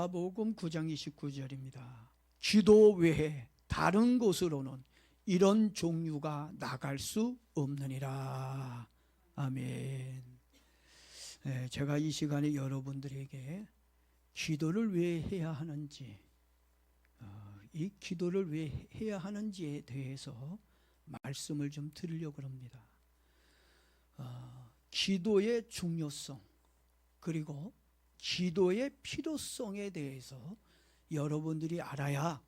마가복음 9장 29절입니다. 기도 외에 다른 곳으로는 이런 종류가 나갈 수 없느니라. 아멘. 제가 이 시간에 여러분들에게 기도를 왜 해야 하는지, 이 기도를 왜 해야 하는지에 대해서 말씀을 좀 드리려고 합니다. 기도의 중요성, 그리고 기도의 필요성에 대해서 여러분들이 알아야,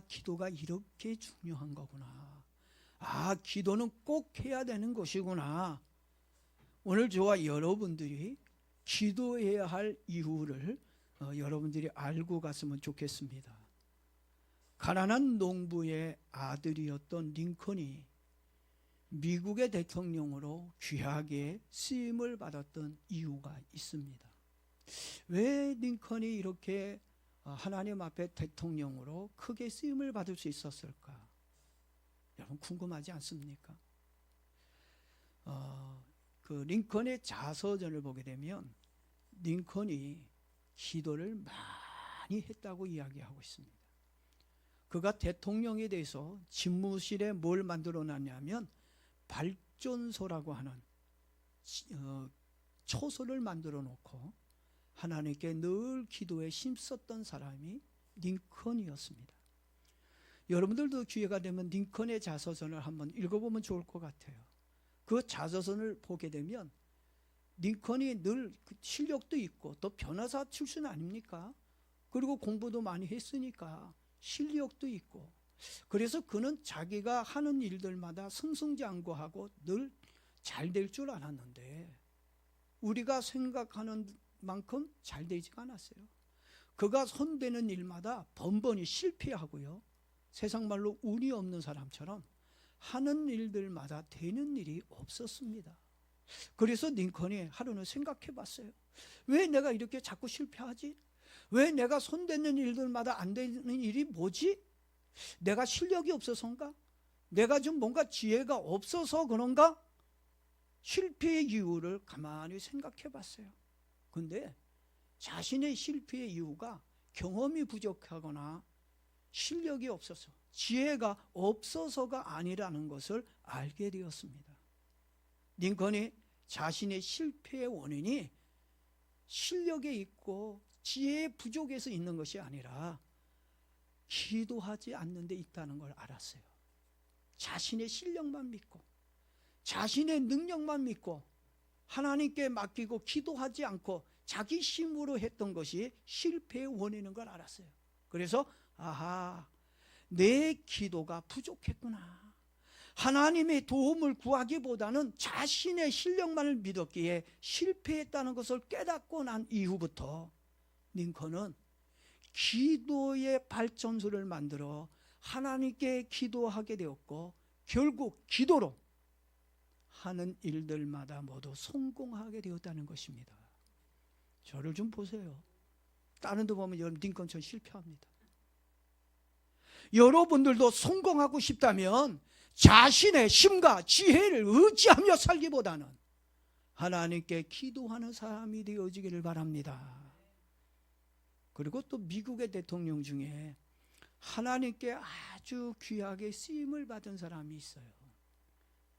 기도가 이렇게 중요한 거구나, 기도는 꼭 해야 되는 것이구나. 오늘 저와 여러분들이 기도해야 할 이유를 여러분들이 알고 갔으면 좋겠습니다. 가난한 농부의 아들이었던 링컨이 미국의 대통령으로 귀하게 쓰임을 받았던 이유가 있습니다. 왜 링컨이 이렇게 하나님 앞에 대통령으로 크게 쓰임을 받을 수 있었을까? 여러분 궁금하지 않습니까? 그 링컨의 자서전을 보게 되면 링컨이 기도를 많이 했다고 이야기하고 있습니다. 그가 대통령에 대해서 집무실에 뭘 만들어 놨냐면 발전소라고 하는 초소를 만들어 놓고 하나님께 늘 기도에 힘썼던 사람이 링컨이었습니다. 여러분들도 기회가 되면 링컨의 자서전을 한번 읽어보면 좋을 것 같아요. 그 자서전을 보게 되면 링컨이 늘 실력도 있고 또 변호사 출신 아닙니까? 그리고 공부도 많이 했으니까 실력도 있고, 그래서 그는 자기가 하는 일들마다 승승장구하고 늘 잘 될 줄 알았는데 우리가 생각하는 만큼 잘 되지가 않았어요. 그가 손대는 일마다 번번이 실패하고요, 세상 말로 운이 없는 사람처럼 하는 일들마다 되는 일이 없었습니다. 그래서 링컨이 하루는 생각해 봤어요. 왜 내가 이렇게 자꾸 실패하지? 왜 내가 손대는 일들마다 안 되는 일이 뭐지? 내가 실력이 없어서인가? 내가 좀 뭔가 지혜가 없어서 그런가? 실패의 이유를 가만히 생각해 봤어요. 근데 자신의 실패의 이유가 경험이 부족하거나 실력이 없어서, 지혜가 없어서가 아니라는 것을 알게 되었습니다. 링컨이 자신의 실패의 원인이 실력에 있고 지혜의 부족에서 있는 것이 아니라 기도하지 않는 데 있다는 걸 알았어요. 자신의 실력만 믿고 자신의 능력만 믿고 하나님께 맡기고 기도하지 않고 자기 힘으로 했던 것이 실패의 원인인 걸 알았어요. 그래서 내 기도가 부족했구나, 하나님의 도움을 구하기보다는 자신의 실력만을 믿었기에 실패했다는 것을 깨닫고 난 이후부터 링컨은 기도의 발전소를 만들어 하나님께 기도하게 되었고, 결국 기도로 하는 일들마다 모두 성공하게 되었다는 것입니다. 저를 좀 보세요. 다른 데 보면 여러분 링컨처럼 실패합니다. 여러분들도 성공하고 싶다면 자신의 힘과 지혜를 의지하며 살기보다는 하나님께 기도하는 사람이 되어지기를 바랍니다. 그리고 또 미국의 대통령 중에 하나님께 아주 귀하게 쓰임을 받은 사람이 있어요.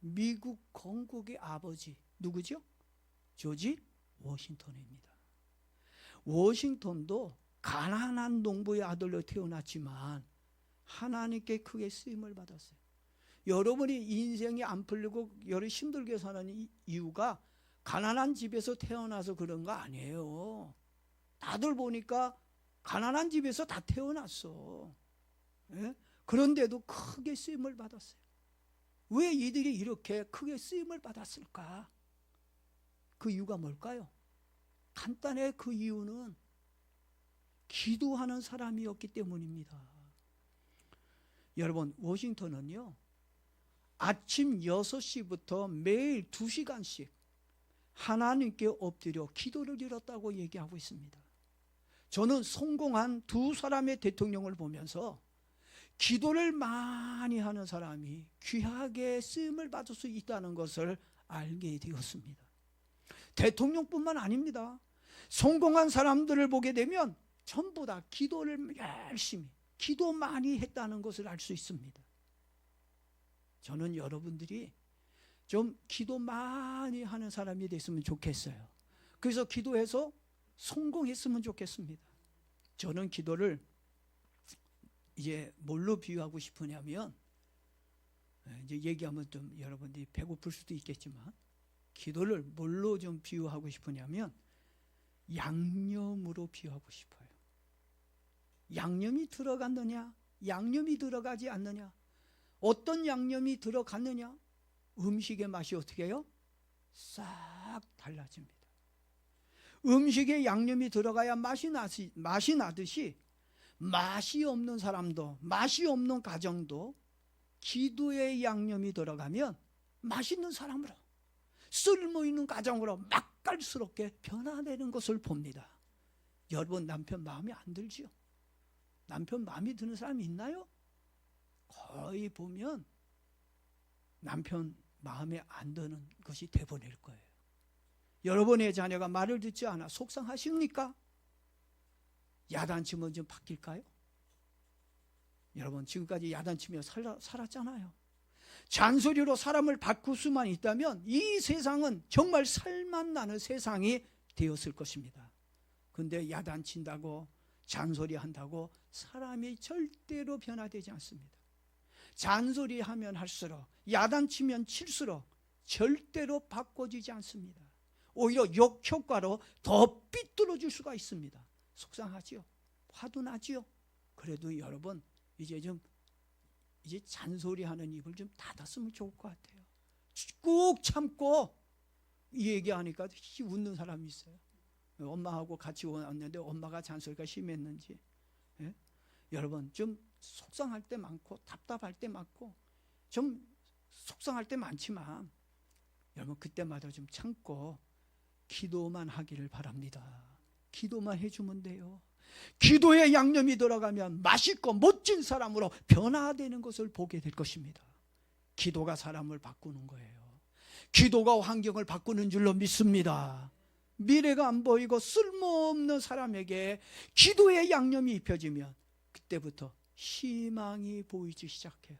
미국 건국의 아버지, 누구죠? 조지 워싱턴입니다. 워싱턴도 가난한 농부의 아들로 태어났지만 하나님께 크게 쓰임을 받았어요. 여러분이 인생이 안 풀리고 여러 힘들게 사는 이유가 가난한 집에서 태어나서 그런 거 아니에요. 다들 보니까 가난한 집에서 다 태어났어. 그런데도 크게 쓰임을 받았어요. 왜 이들이 이렇게 크게 쓰임을 받았을까? 그 이유가 뭘까요? 간단해. 그 이유는 기도하는 사람이었기 때문입니다. 여러분, 워싱턴은요, 아침 6시부터 매일 2시간씩 하나님께 엎드려 기도를 드렸다고 얘기하고 있습니다. 저는 성공한 두 사람의 대통령을 보면서 기도를 많이 하는 사람이 귀하게 쓰임을 받을 수 있다는 것을 알게 되었습니다. 대통령뿐만 아닙니다. 성공한 사람들을 보게 되면 전부 다 기도를 열심히, 기도 많이 했다는 것을 알 수 있습니다. 저는 여러분들이 좀 기도 많이 하는 사람이 됐으면 좋겠어요. 그래서 기도해서 성공했으면 좋겠습니다. 저는 기도를 이제 뭘로 비유하고 싶으냐면, 이제 얘기하면 좀 여러분들이 배고플 수도 있겠지만, 기도를 뭘로 좀 비유하고 싶으냐면 양념으로 비유하고 싶어요. 양념이 들어갔느냐, 양념이 들어가지 않느냐, 어떤 양념이 들어갔느냐, 음식의 맛이 어떻게 해요? 싹 달라집니다. 음식에 양념이 들어가야 맛이 나듯이 맛이 없는 사람도, 맛이 없는 가정도 기도에 양념이 들어가면 맛있는 사람으로, 쓸모있는 가정으로 맛깔스럽게 변화되는 것을 봅니다. 여러분, 남편 마음에 안 들지요? 남편 마음에 드는 사람이 있나요? 거의 보면 남편 마음에 안 드는 것이 대부분일 거예요. 여러분의 자녀가 말을 듣지 않아 속상하십니까? 야단치면 좀 바뀔까요? 여러분, 지금까지 야단치며 살았잖아요. 잔소리로 사람을 바꿀 수만 있다면 이 세상은 정말 살만 나는 세상이 되었을 것입니다. 근데 야단친다고, 잔소리한다고 사람이 절대로 변화되지 않습니다. 잔소리하면 할수록, 야단치면 칠수록 절대로 바꿔지지 않습니다. 오히려 역효과로 더 삐뚤어질 수가 있습니다. 속상하지요? 화도 나지요? 그래도 여러분, 이제 잔소리하는 입을 좀 닫았으면 좋을 것 같아요. 꾹 참고 이 얘기하니까 웃는 사람이 있어요. 엄마하고 같이 왔는데 엄마가 잔소리가 심했는지. 예? 여러분, 좀 속상할 때 많고 답답할 때 많고 좀 속상할 때 많지만 여러분, 그때마다 좀 참고 기도만 하기를 바랍니다. 기도만 해주면 돼요. 기도에 양념이 들어가면 맛있고 멋진 사람으로 변화되는 것을 보게 될 것입니다. 기도가 사람을 바꾸는 거예요. 기도가 환경을 바꾸는 줄로 믿습니다. 미래가 안 보이고 쓸모없는 사람에게 기도의 양념이 입혀지면 그때부터 희망이 보이기 시작해요.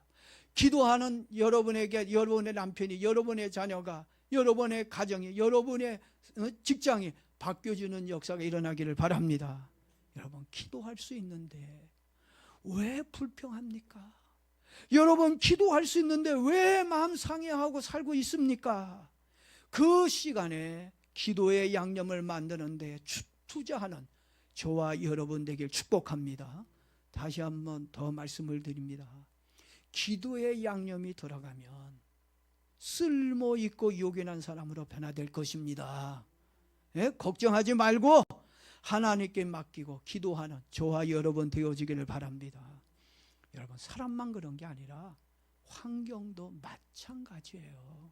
기도하는 여러분에게, 여러분의 남편이, 여러분의 자녀가, 여러분의 가정이, 여러분의 직장이 바뀌어주는 역사가 일어나기를 바랍니다. 여러분, 기도할 수 있는데 왜 불평합니까? 여러분, 기도할 수 있는데 왜 마음 상해하고 살고 있습니까? 그 시간에 기도의 양념을 만드는 데 투자하는 저와 여러분 되길 축복합니다. 다시 한번 더 말씀을 드립니다. 기도의 양념이 들어가면 쓸모있고 요긴한 사람으로 변화될 것입니다. 예? 걱정하지 말고 하나님께 맡기고 기도하는 저와 여러분 되어지기를 바랍니다. 여러분, 사람만 그런 게 아니라 환경도 마찬가지예요.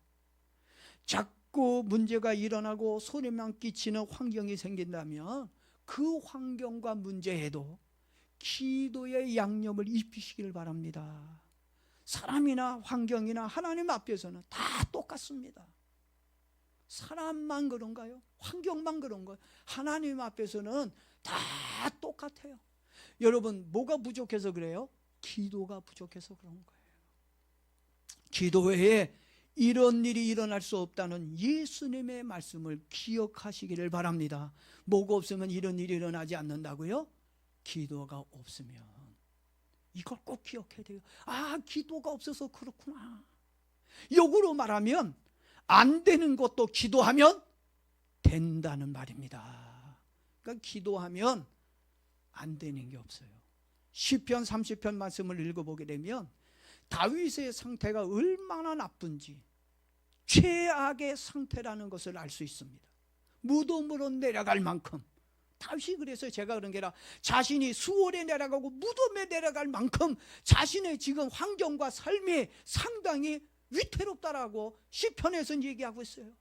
자꾸 문제가 일어나고 소리만 끼치는 환경이 생긴다면 그 환경과 문제에도 기도의 양념을 입히시기를 바랍니다. 사람이나 환경이나 하나님 앞에서는 다 똑같습니다. 사람만 그런가요? 환경만 그런가요? 하나님 앞에서는 다 똑같아요. 여러분, 뭐가 부족해서 그래요? 기도가 부족해서 그런 거예요. 기도 외에 이런 일이 일어날 수 없다는 예수님의 말씀을 기억하시기를 바랍니다. 뭐가 없으면 이런 일이 일어나지 않는다고요? 기도가 없으면. 이걸 꼭 기억해야 돼요. 아, 기도가 없어서 그렇구나. 역으로 말하면 안 되는 것도 기도하면 된다는 말입니다. 그러니까 기도하면 안 되는 게 없어요. 시편 30편 말씀을 읽어보게 되면 다윗의 상태가 얼마나 나쁜지, 최악의 상태라는 것을 알 수 있습니다. 무덤으로 내려갈 만큼, 다윗이 그래서 제가 그런 게 아니라 자신이 수월에 내려가고 무덤에 내려갈 만큼 자신의 지금 환경과 삶이 상당히 위태롭다라고 시편에서는 얘기하고 있어요.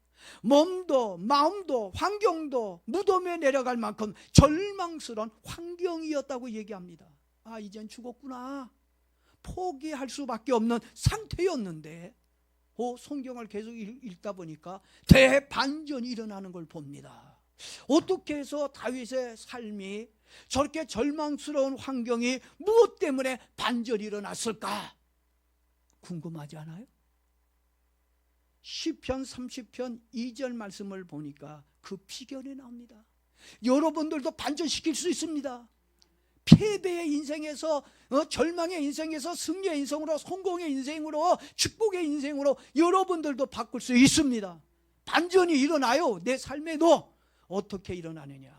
몸도 마음도 환경도 무덤에 내려갈 만큼 절망스러운 환경이었다고 얘기합니다. 아, 이젠 죽었구나, 포기할 수밖에 없는 상태였는데 성경을 계속 읽다 보니까 대반전이 일어나는 걸 봅니다. 어떻게 해서 다윗의 삶이 저렇게 절망스러운 환경이 무엇 때문에 반절이 일어났을까? 궁금하지 않아요? 시편 30편 2절 말씀을 보니까 그 비결이 나옵니다. 여러분들도 반전시킬 수 있습니다. 패배의 인생에서, 절망의 인생에서 승리의 인생으로, 성공의 인생으로, 축복의 인생으로 여러분들도 바꿀 수 있습니다. 반전이 일어나요. 내 삶에도. 어떻게 일어나느냐?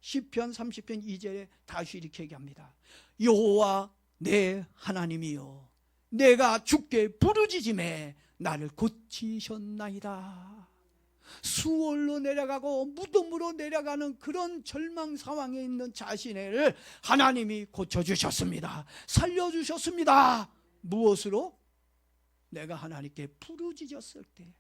시편 30편 2절에 다시 이렇게 얘기합니다. 여호와 내 하나님이여, 내가 주께 부르짖음에 나를 고치셨나이다. 수월로 내려가고 무덤으로 내려가는 그런 절망 상황에 있는 자신을 하나님이 고쳐주셨습니다. 살려주셨습니다. 무엇으로? 내가 하나님께 부르짖었을 때.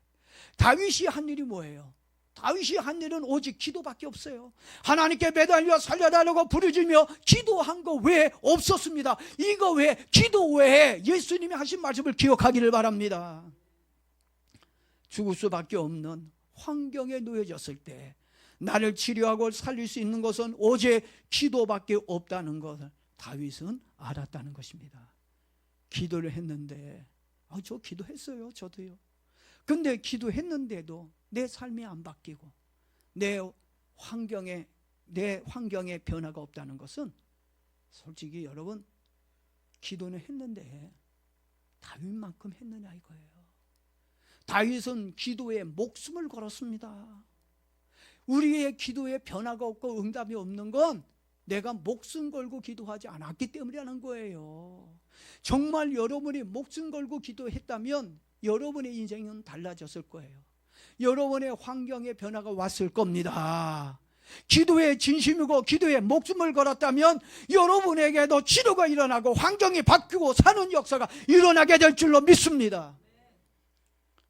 다윗이 한 일이 뭐예요? 다윗이 한 일은 오직 기도밖에 없어요. 하나님께 매달려 살려달라고 부르짖으며 기도한 거 외에 없었습니다. 이거 외에, 기도 외에 예수님이 하신 말씀을 기억하기를 바랍니다. 죽을 수밖에 없는 환경에 놓여졌을 때 나를 치료하고 살릴 수 있는 것은 오직 기도밖에 없다는 것을 다윗은 알았다는 것입니다. 기도를 했는데, 저 기도했어요. 저도요. 근데 기도했는데도 내 삶이 안 바뀌고 내 환경에 변화가 없다는 것은, 솔직히 여러분, 기도는 했는데 다윗만큼 했느냐 이거예요. 다윗은 기도에 목숨을 걸었습니다. 우리의 기도에 변화가 없고 응답이 없는 건 내가 목숨 걸고 기도하지 않았기 때문이라는 거예요. 정말 여러분이 목숨 걸고 기도했다면 여러분의 인생은 달라졌을 거예요. 여러분의 환경에 변화가 왔을 겁니다. 기도에 진심이고 기도에 목숨을 걸었다면 여러분에게도 치료가 일어나고 환경이 바뀌고 사는 역사가 일어나게 될 줄로 믿습니다.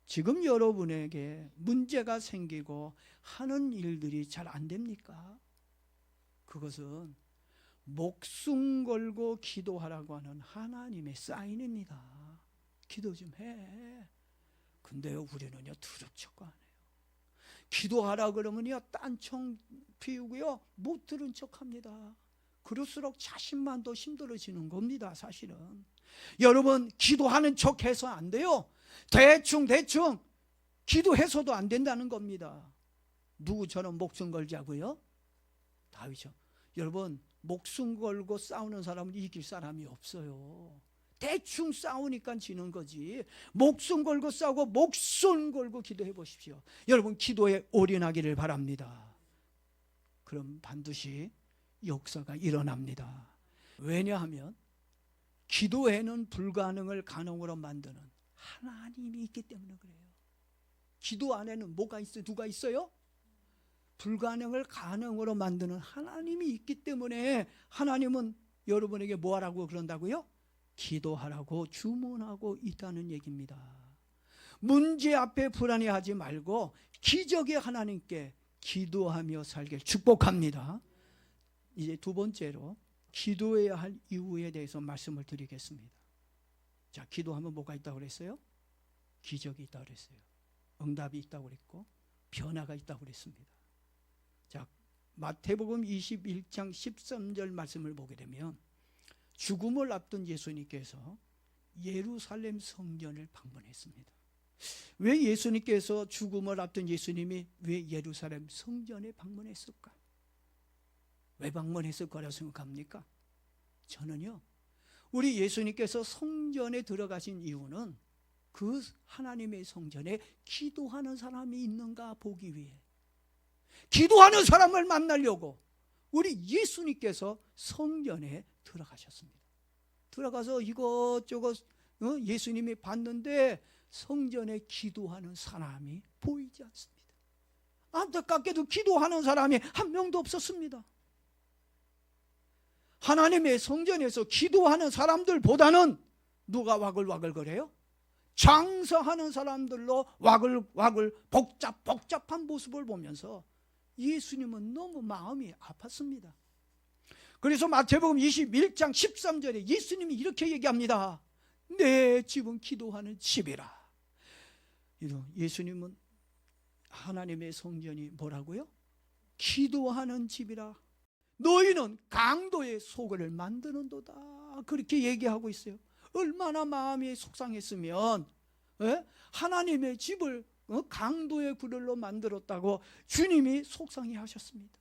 지금 여러분에게 문제가 생기고 하는 일들이 잘 안 됩니까? 그것은 목숨 걸고 기도하라고 하는 하나님의 사인입니다. 기도 좀 해. 근데 우리는요, 두렵지가 않아요. 기도하라 그러면요, 딴청 피우고요, 못 들은 척합니다. 그럴수록 자신만 더 힘들어지는 겁니다. 사실은 여러분, 기도하는 척해서 안 돼요. 대충 기도해서도 안 된다는 겁니다. 누구처럼 목숨 걸자고요? 다윗이요. 여러분, 목숨 걸고 싸우는 사람은 이길 사람이 없어요. 대충 싸우니까 지는 거지. 목숨 걸고 싸우고 목숨 걸고 기도해 보십시오. 여러분, 기도에 올인하기를 바랍니다. 그럼 반드시 역사가 일어납니다. 왜냐하면 기도에는 불가능을 가능으로 만드는 하나님이 있기 때문에 그래요. 기도 안에는 뭐가 있어요? 누가 있어요? 불가능을 가능으로 만드는 하나님이 있기 때문에 하나님은 여러분에게 뭐 하라고 그런다고요? 기도하라고 주문하고 있다는 얘기입니다. 문제 앞에 불안해하지 말고 기적의 하나님께 기도하며 살길 축복합니다. 이제 두 번째로 기도해야 할 이유에 대해서 말씀을 드리겠습니다. 자, 기도하면 뭐가 있다고 그랬어요? 기적이 있다고 그랬어요. 응답이 있다고 그랬고 변화가 있다고 그랬습니다. 자, 마태복음 21장 13절 말씀을 보게 되면 죽음을 앞둔 예수님께서 예루살렘 성전을 방문했습니다. 왜 예수님께서 죽음을 앞둔 예수님이 왜 예루살렘 성전에 방문했을까? 왜 방문했을 거라고 생각합니까? 저는요, 우리 예수님께서 성전에 들어가신 이유는 그 하나님의 성전에 기도하는 사람이 있는가 보기 위해, 기도하는 사람을 만나려고 우리 예수님께서 성전에 들어가셨습니다. 들어가서 이것저것 예수님이 봤는데 성전에 기도하는 사람이 보이지 않습니다. 안타깝게도 기도하는 사람이 한 명도 없었습니다. 하나님의 성전에서 기도하는 사람들보다는 누가 와글와글거려요? 장사하는 사람들로 와글와글 복잡한 모습을 보면서 예수님은 너무 마음이 아팠습니다. 그래서 마태복음 21장 13절에 예수님이 이렇게 얘기합니다. 내 집은 기도하는 집이라. 예수님은 하나님의 성전이 뭐라고요? 기도하는 집이라. 너희는 강도의 소굴을 만드는도다. 그렇게 얘기하고 있어요. 얼마나 마음이 속상했으면 하나님의 집을 강도의 굴로 만들었다고 주님이 속상해 하셨습니다.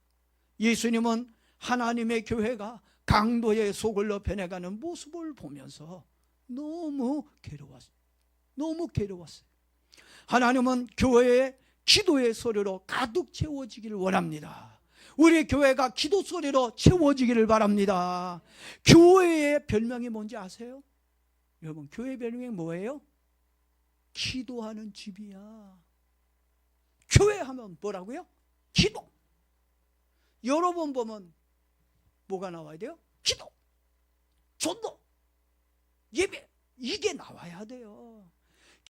예수님은 하나님의 교회가 강도의 소굴로 변해가는 모습을 보면서 너무 괴로웠어요. 너무 괴로웠어요. 하나님은 교회의 기도의 소리로 가득 채워지기를 원합니다. 우리 교회가 기도 소리로 채워지기를 바랍니다. 교회의 별명이 뭔지 아세요? 여러분, 교회 별명이 뭐예요? 기도하는 집이야. 교회 하면 뭐라고요? 기도. 여러분 보면 뭐가 나와야 돼요? 기도, 전도, 예배, 이게 나와야 돼요.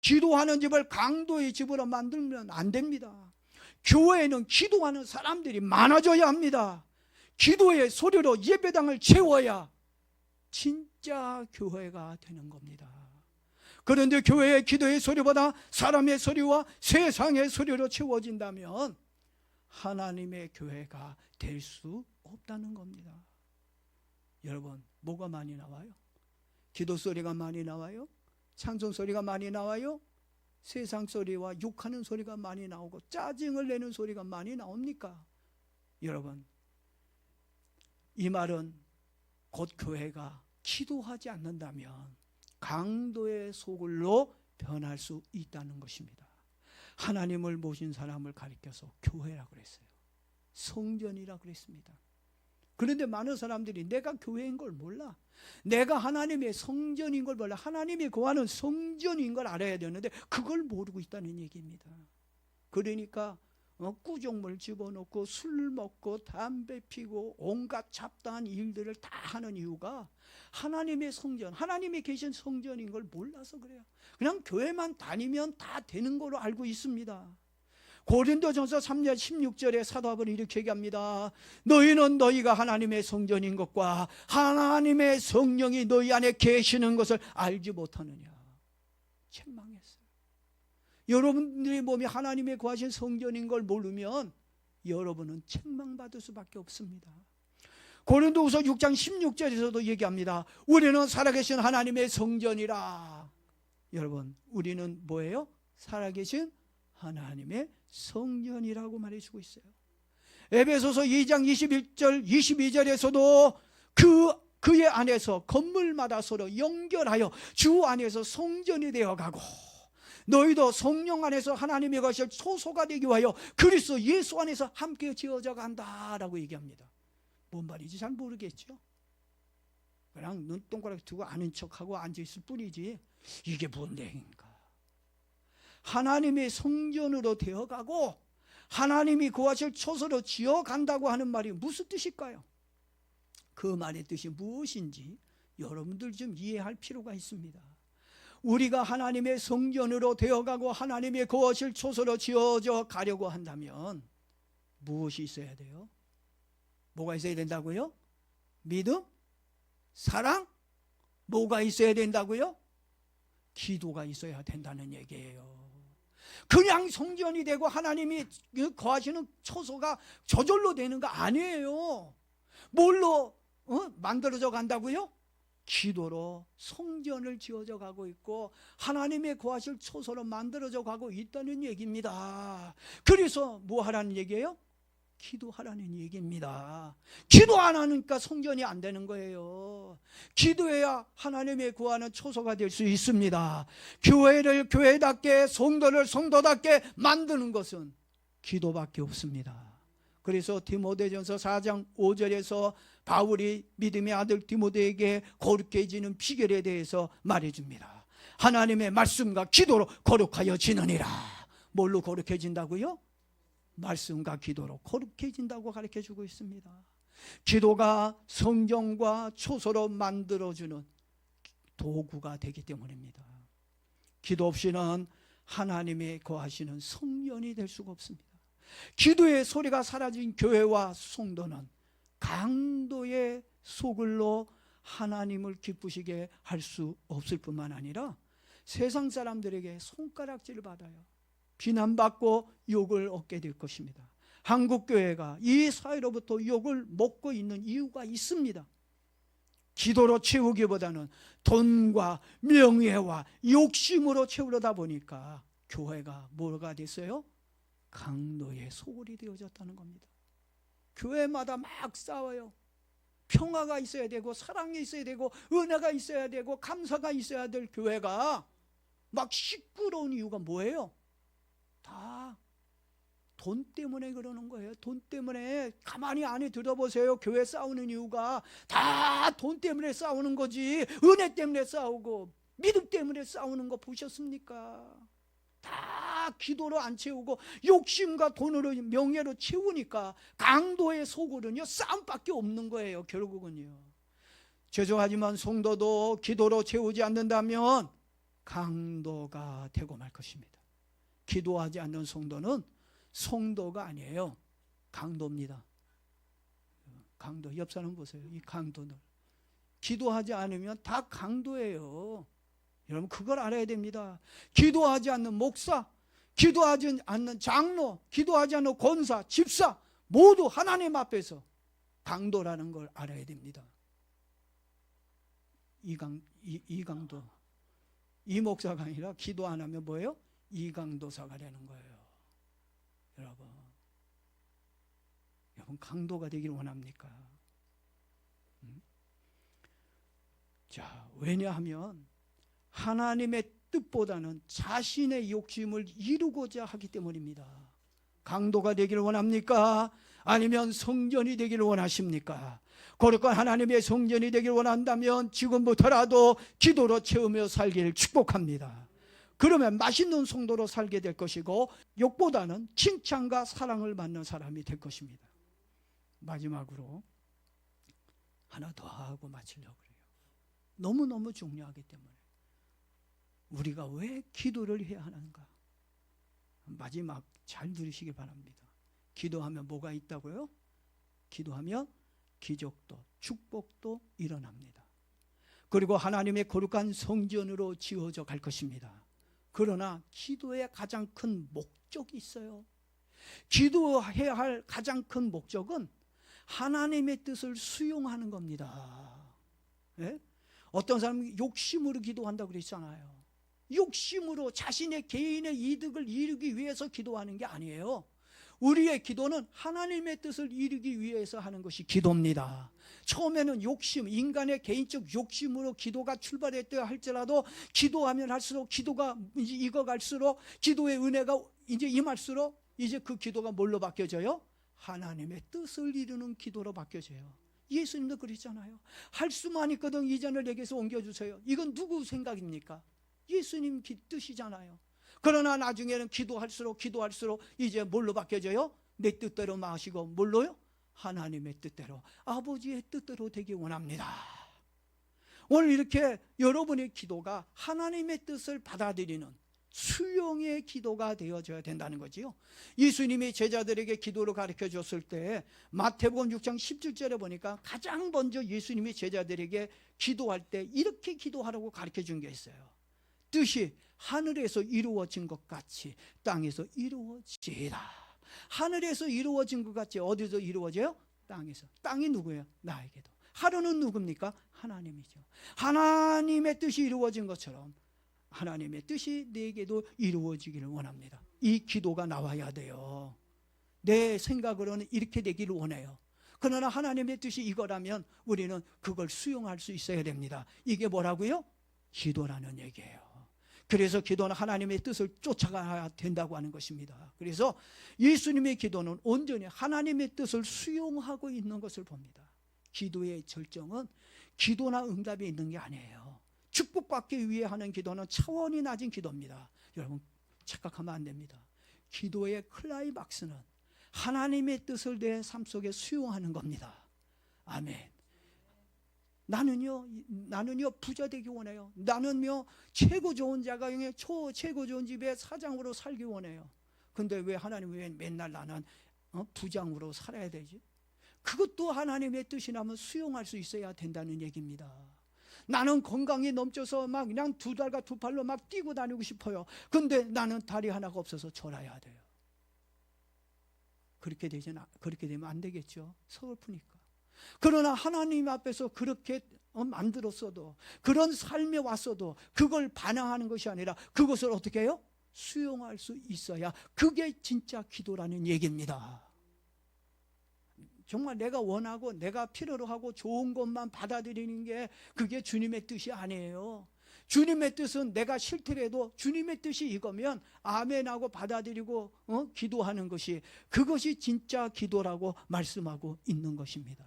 기도하는 집을 강도의 집으로 만들면 안 됩니다. 교회에는 기도하는 사람들이 많아져야 합니다. 기도의 소리로 예배당을 채워야 진짜 교회가 되는 겁니다. 그런데 교회의 기도의 소리보다 사람의 소리와 세상의 소리로 채워진다면 하나님의 교회가 될 수 없다는 겁니다. 여러분, 뭐가 많이 나와요? 기도 소리가 많이 나와요? 찬송 소리가 많이 나와요? 세상 소리와 욕하는 소리가 많이 나오고 짜증을 내는 소리가 많이 나옵니까? 여러분, 이 말은 곧 교회가 기도하지 않는다면 강도의 소굴로 변할 수 있다는 것입니다. 하나님을 모신 사람을 가리켜서 교회라고 그랬어요. 성전이라고 그랬습니다. 그런데 많은 사람들이 내가 교회인 걸 몰라. 내가 하나님의 성전인 걸 몰라. 하나님이 구하는 성전인 걸 알아야 되는데 그걸 모르고 있다는 얘기입니다. 그러니까 꾸종물 집어넣고 술 먹고 담배 피고 온갖 잡다한 일들을 다 하는 이유가 하나님의 성전, 하나님이 계신 성전인 걸 몰라서 그래요. 그냥 교회만 다니면 다 되는 걸로 알고 있습니다. 고린도전서 3장 16절에 사도 바울은 이렇게 얘기합니다. 너희는 너희가 하나님의 성전인 것과 하나님의 성령이 너희 안에 계시는 것을 알지 못하느냐. 책망했어요. 여러분들의 몸이 하나님의 거하신 성전인 걸 모르면 여러분은 책망받을 수밖에 없습니다. 고린도후서 6장 16절에서도 얘기합니다. 우리는 살아계신 하나님의 성전이라. 여러분, 우리는 뭐예요? 살아계신 하나님의 성전이라고 말해주고 있어요. 에베소서 2장 21절 22절에서도 그의 안에서 건물마다 서로 연결하여 주 안에서 성전이 되어가고 너희도 성령 안에서 하나님의 것을 소소가 되기 위하여 그리스도 예수 안에서 함께 지어져 간다라고 얘기합니다. 뭔 말인지 잘 모르겠죠. 그냥 눈동그랗게 두고 아는 척하고 앉아있을 뿐이지 이게 뭔 얘기인가. 하나님의 성전으로 되어가고 하나님이 구하실 초소로 지어간다고 하는 말이 무슨 뜻일까요? 그 말의 뜻이 무엇인지 여러분들 좀 이해할 필요가 있습니다. 우리가 하나님의 성전으로 되어가고 하나님의 구하실 초소로 지어져 가려고 한다면 무엇이 있어야 돼요? 뭐가 있어야 된다고요? 믿음? 사랑? 뭐가 있어야 된다고요? 기도가 있어야 된다는 얘기예요. 그냥 성전이 되고 하나님이 거하시는 초소가 저절로 되는 거 아니에요. 뭘로 만들어져 간다고요? 기도로 성전을 지어져 가고 있고 하나님의 거하실 초소로 만들어져 가고 있다는 얘기입니다. 그래서 뭐 하라는 얘기예요? 기도하라는 얘기입니다. 기도 안 하니까 성전이 안 되는 거예요. 기도해야 하나님의 구하는 초소가 될 수 있습니다. 교회를 교회답게 성도를 성도답게 만드는 것은 기도밖에 없습니다. 그래서 디모데전서 4장 5절에서 바울이 믿음의 아들 디모데에게 거룩해지는 비결에 대해서 말해줍니다. 하나님의 말씀과 기도로 거룩하여지느니라. 뭘로 거룩해진다고요? 말씀과 기도로 거룩해진다고 가르쳐주고 있습니다. 기도가 성전과 초소로 만들어주는 도구가 되기 때문입니다. 기도 없이는 하나님의 거하시는 성전이 될 수가 없습니다. 기도의 소리가 사라진 교회와 성도는 강도의 소굴로 하나님을 기쁘시게 할 수 없을 뿐만 아니라 세상 사람들에게 손가락질을 받아요. 비난받고 욕을 얻게 될 것입니다. 한국교회가 이 사회로부터 욕을 먹고 있는 이유가 있습니다. 기도로 채우기보다는 돈과 명예와 욕심으로 채우려다 보니까 교회가 뭐가 됐어요? 강도의 소굴이 되어졌다는 겁니다. 교회마다 막 싸워요. 평화가 있어야 되고 사랑이 있어야 되고 은혜가 있어야 되고 감사가 있어야 될 교회가 막 시끄러운 이유가 뭐예요? 다 돈 때문에 그러는 거예요. 돈 때문에. 가만히 안에 들어보세요. 교회 싸우는 이유가 다 돈 때문에 싸우는 거지, 은혜 때문에 싸우고 믿음 때문에 싸우는 거 보셨습니까? 다 기도로 안 채우고 욕심과 돈으로 명예로 채우니까 강도의 속으로는요 싸움밖에 없는 거예요. 결국은요. 죄송하지만 성도도 기도로 채우지 않는다면 강도가 되고 말 것입니다. 기도하지 않는 성도는 성도가 아니에요. 강도입니다. 강도. 옆 사람 보세요. 이 강도들. 기도하지 않으면 다 강도예요. 여러분 그걸 알아야 됩니다. 기도하지 않는 목사, 기도하지 않는 장로, 기도하지 않는 권사, 집사 모두 하나님 앞에서 강도라는 걸 알아야 됩니다. 이강도. 이 목사가 아니라 기도 안 하면 뭐예요? 이강도사가 되는 거예요. 여러분 강도가 되길 원합니까? 자, 왜냐하면 하나님의 뜻보다는 자신의 욕심을 이루고자 하기 때문입니다. 강도가 되기를 원합니까? 아니면 성전이 되기를 원하십니까? 거룩한 하나님의 성전이 되기를 원한다면 지금부터라도 기도로 채우며 살기를 축복합니다. 그러면 맛있는 성도로 살게 될 것이고 욕보다는 칭찬과 사랑을 받는 사람이 될 것입니다. 마지막으로 하나 더 하고 마치려고 그래요. 너무너무 중요하기 때문에. 우리가 왜 기도를 해야 하는가? 마지막 잘 들으시기 바랍니다. 기도하면 뭐가 있다고요? 기도하면 기적도 축복도 일어납니다. 그리고 하나님의 거룩한 성전으로 지어져 갈 것입니다. 그러나 기도의 가장 큰 목적이 있어요. 기도해야 할 가장 큰 목적은 하나님의 뜻을 수용하는 겁니다. 예? 어떤 사람이 욕심으로 기도한다고 그랬잖아요. 욕심으로 자신의 개인의 이득을 이루기 위해서 기도하는 게 아니에요. 우리의 기도는 하나님의 뜻을 이루기 위해서 하는 것이 기도입니다. 처음에는 욕심, 인간의 개인적 욕심으로 기도가 출발했다 할지라도 기도하면 할수록 기도가 이제 익어갈수록 기도의 은혜가 이제 임할수록 이제 그 기도가 뭘로 바뀌어져요? 하나님의 뜻을 이루는 기도로 바뀌어져요. 예수님도 그랬잖아요. 할 수만 있거든 이 잔을 내게서 옮겨주세요. 이건 누구 생각입니까? 예수님 뜻이잖아요. 그러나 나중에는 기도할수록 이제 뭘로 바뀌어져요? 내 뜻대로 마시고 뭘로요? 하나님의 뜻대로, 아버지의 뜻대로 되기 원합니다. 오늘 이렇게 여러분의 기도가 하나님의 뜻을 받아들이는 수용의 기도가 되어져야 된다는 거지요. 예수님이 제자들에게 기도를 가르쳐 줬을 때 마태복음 6장 17절에 보니까 가장 먼저 예수님이 제자들에게 기도할 때 이렇게 기도하라고 가르쳐 준 게 있어요. 뜻이 하늘에서 이루어진 것 같이 땅에서 이루어지라. 하늘에서 이루어진 것 같이 어디서 이루어져요? 땅에서. 땅이 누구예요? 나에게도. 하루는 누굽니까? 하나님이죠. 하나님의 뜻이 이루어진 것처럼 하나님의 뜻이 내게도 이루어지기를 원합니다. 이 기도가 나와야 돼요. 내 생각으로는 이렇게 되기를 원해요. 그러나 하나님의 뜻이 이거라면 우리는 그걸 수용할 수 있어야 됩니다. 이게 뭐라고요? 기도라는 얘기예요. 그래서 기도는 하나님의 뜻을 쫓아가야 된다고 하는 것입니다. 그래서 예수님의 기도는 온전히 하나님의 뜻을 수용하고 있는 것을 봅니다. 기도의 절정은 기도나 응답이 있는 게 아니에요. 축복받기 위해 하는 기도는 차원이 낮은 기도입니다. 여러분 착각하면 안 됩니다. 기도의 클라이막스는 하나님의 뜻을 내 삶 속에 수용하는 겁니다. 아멘. 나는요 부자 되기 원해요. 나는요 최고 좋은 자가의 최고 좋은 집의 사장으로 살기 원해요. 근데 왜 하나님은 왜 맨날 나는 부장으로 살아야 되지? 그것도 하나님의 뜻이라면 수용할 수 있어야 된다는 얘기입니다. 나는 건강이 넘쳐서 막 그냥 두 달과 두 팔로 막 뛰고 다니고 싶어요. 근데 나는 다리 하나가 없어서 졸아야 돼요. 그렇게 되면 안 되겠죠. 서글프니까. 그러나 하나님 앞에서 그렇게 만들었어도, 그런 삶에 왔어도 그걸 반항하는 것이 아니라 그것을 어떻게 해요? 수용할 수 있어야 그게 진짜 기도라는 얘기입니다. 정말 내가 원하고 내가 필요로 하고 좋은 것만 받아들이는 게 그게 주님의 뜻이 아니에요. 주님의 뜻은 내가 싫더라도 주님의 뜻이 이거면 아멘하고 받아들이고 기도하는 것이, 그것이 진짜 기도라고 말씀하고 있는 것입니다.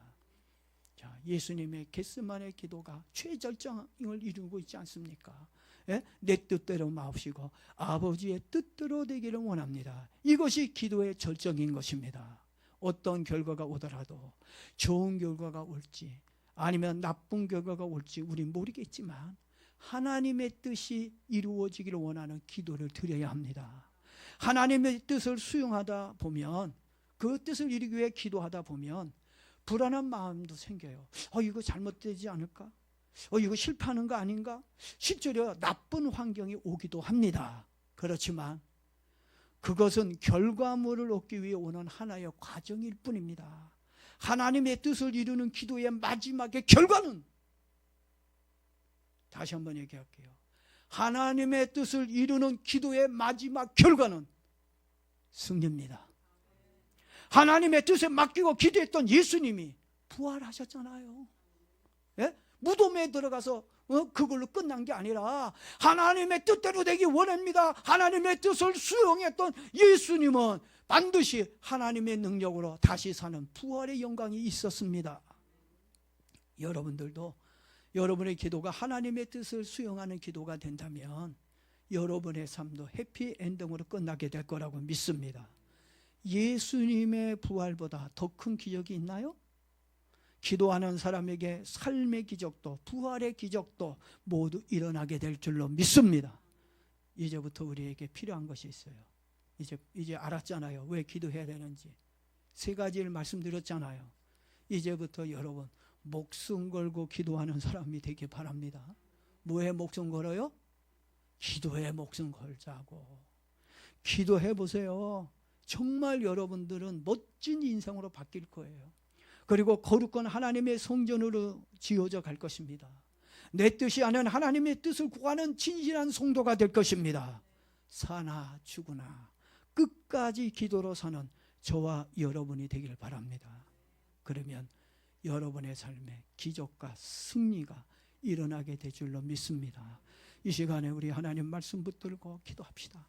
자, 예수님의 겟세마네 기도가 최절정을 이루고 있지 않습니까? 예? 내 뜻대로 마옵시고 아버지의 뜻대로 되기를 원합니다. 이것이 기도의 절정인 것입니다. 어떤 결과가 오더라도, 좋은 결과가 올지 아니면 나쁜 결과가 올지 우린 모르겠지만 하나님의 뜻이 이루어지기를 원하는 기도를 드려야 합니다. 하나님의 뜻을 수용하다 보면, 그 뜻을 이루기 위해 기도하다 보면 불안한 마음도 생겨요. 이거 잘못되지 않을까? 이거 실패하는 거 아닌가? 실제로 나쁜 환경이 오기도 합니다. 그렇지만 그것은 결과물을 얻기 위해 오는 하나의 과정일 뿐입니다. 하나님의 뜻을 이루는 기도의 마지막의 결과는, 다시 한번 얘기할게요. 하나님의 뜻을 이루는 기도의 마지막 결과는 승리입니다. 하나님의 뜻에 맡기고 기도했던 예수님이 부활하셨잖아요. 예? 무덤에 들어가서 그걸로 끝난 게 아니라 하나님의 뜻대로 되기 원합니다. 하나님의 뜻을 수용했던 예수님은 반드시 하나님의 능력으로 다시 사는 부활의 영광이 있었습니다. 여러분들도 여러분의 기도가 하나님의 뜻을 수용하는 기도가 된다면 여러분의 삶도 해피엔딩으로 끝나게 될 거라고 믿습니다. 예수님의 부활보다 더 큰 기적이 있나요? 기도하는 사람에게 삶의 기적도 부활의 기적도 모두 일어나게 될 줄로 믿습니다. 이제부터 우리에게 필요한 것이 있어요. 이제 알았잖아요. 왜 기도해야 되는지. 3가지를 말씀드렸잖아요. 이제부터 여러분 목숨 걸고 기도하는 사람이 되길 바랍니다. 뭐에 목숨 걸어요? 기도에 목숨 걸자고. 기도해 보세요. 정말 여러분들은 멋진 인생으로 바뀔 거예요. 그리고 거룩한 하나님의 성전으로 지어져 갈 것입니다. 내 뜻이 아닌 하나님의 뜻을 구하는 진실한 성도가 될 것입니다. 사나 죽으나 끝까지 기도로 사는 저와 여러분이 되길 바랍니다. 그러면 여러분의 삶에 기적과 승리가 일어나게 될 줄로 믿습니다. 이 시간에 우리 하나님 말씀 붙들고 기도합시다.